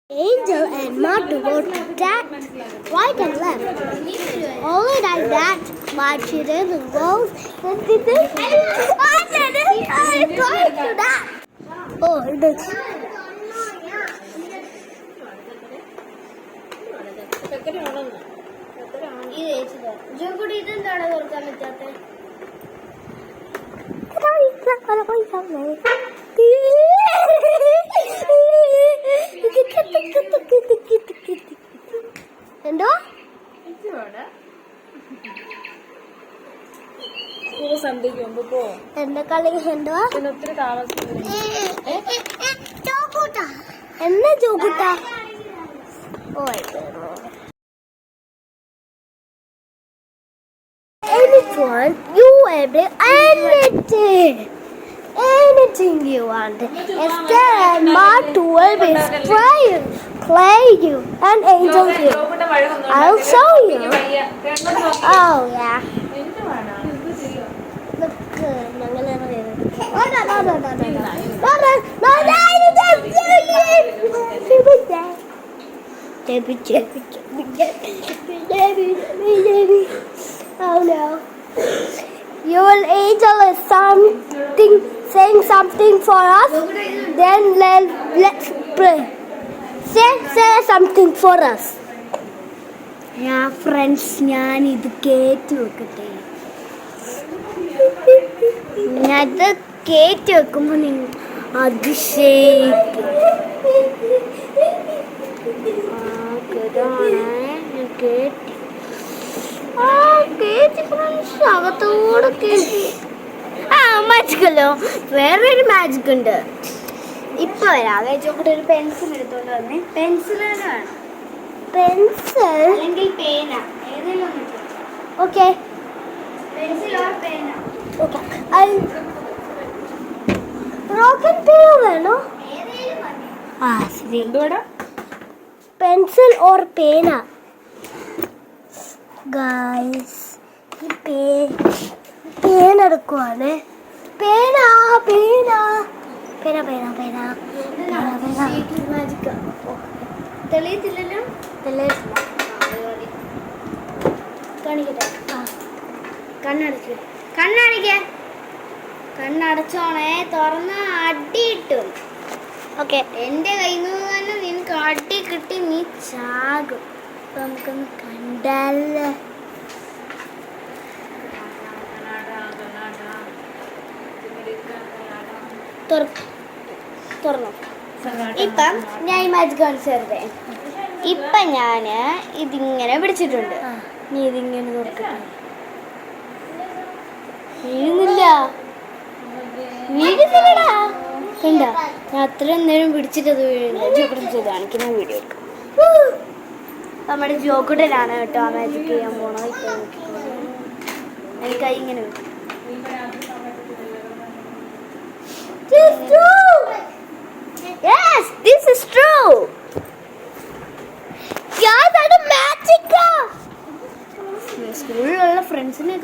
Angel and Martu go to that right and left. Only like that, but she didn't go. And she did. I tried to that. Oh, this. എന്തോ എന്റെ കളി എന്തോ എന്നാ ചോക്കൂട്ട anyone you able anything you want. Instead, Martu will be play you and Angel you. I'll show you. Oh yeah. Look good. Oh no. Your angel is saying something for us. Then let's pray. Say something for us. Yeah, friends, ഞാൻ ഇത് കേറ്റ് വെക്കട്ടെ. ഞാനത് കേറ്റ് വെക്കുമ്പോൾ നിങ്ങൾ അതിശയിക്കും. അകത്തോടെ കേട്ടി. മാജിക്കല്ലോ, വേറൊരു magic ഉണ്ട്. ഇപ്പൊ വരാവേ. ചോക്കട്ടെ ഒരു പെൻസിൽ എടുത്തോണ്ട് വന്നേ. പെൻസിൽ വേണം. പെൻസിൽ അല്ലെങ്കിൽ പേന, ഏതെങ്കിലും ഒന്ന്. ഓക്കെ, പെൻസിൽ ഓർ പേന. ഓക്കെ, റോക്കറ്റ് പേന വേണോ? ഏതെങ്കിലും മതി. ആ ശരി. എന്തുവാടാ? പെൻസിൽ ഓർ പേന. ഗായ്സ്, ഈ പേന എടുക്കുവാണ്. പേന പേന പേന പേന പേന മാജിക്ക. തെളിയത്തില്ലല്ലോ. തെളിയത്തില്ല. കാണിക്കട്ടെ. കണ്ണടച്ച് കണ്ണടച്ചോണേ. തുറന്ന് അടിയിട്ടു. ഓക്കെ, എൻ്റെ കയ്യിൽ നിന്ന് തന്നെ നിനക്ക് അടി കിട്ടി, നീ ചാകും. അപ്പൊ നമുക്കൊന്ന് കണ്ടല്ലേ. തുറന്നു. ഇപ്പം ഞാൻ ഈ മാജിക് കാണിച്ചു തരട്ടെ. ഇപ്പം ഞാൻ ഇതിങ്ങനെ പിടിച്ചിട്ടുണ്ട്. നീ ഇതിങ്ങനെ തുറക്കട്ടെ. വീഴുന്നില്ലടാ. കണ്ട, ഞാൻ അത്രയും നേരം പിടിച്ചിട്ടത് വീഴുന്നില്ല. കാണിക്കുന്ന വീഡിയോ എടുക്കാം. നമ്മുടെ ജോക്കുട്ടനാണ് കേട്ടോ ആ മാജിക് ചെയ്യാൻ പോണത്. ഇപ്പം എനിക്ക് കൈ ഇങ്ങനെ വരും. Yes, this is true. Yeah, that is magic. School all friends ne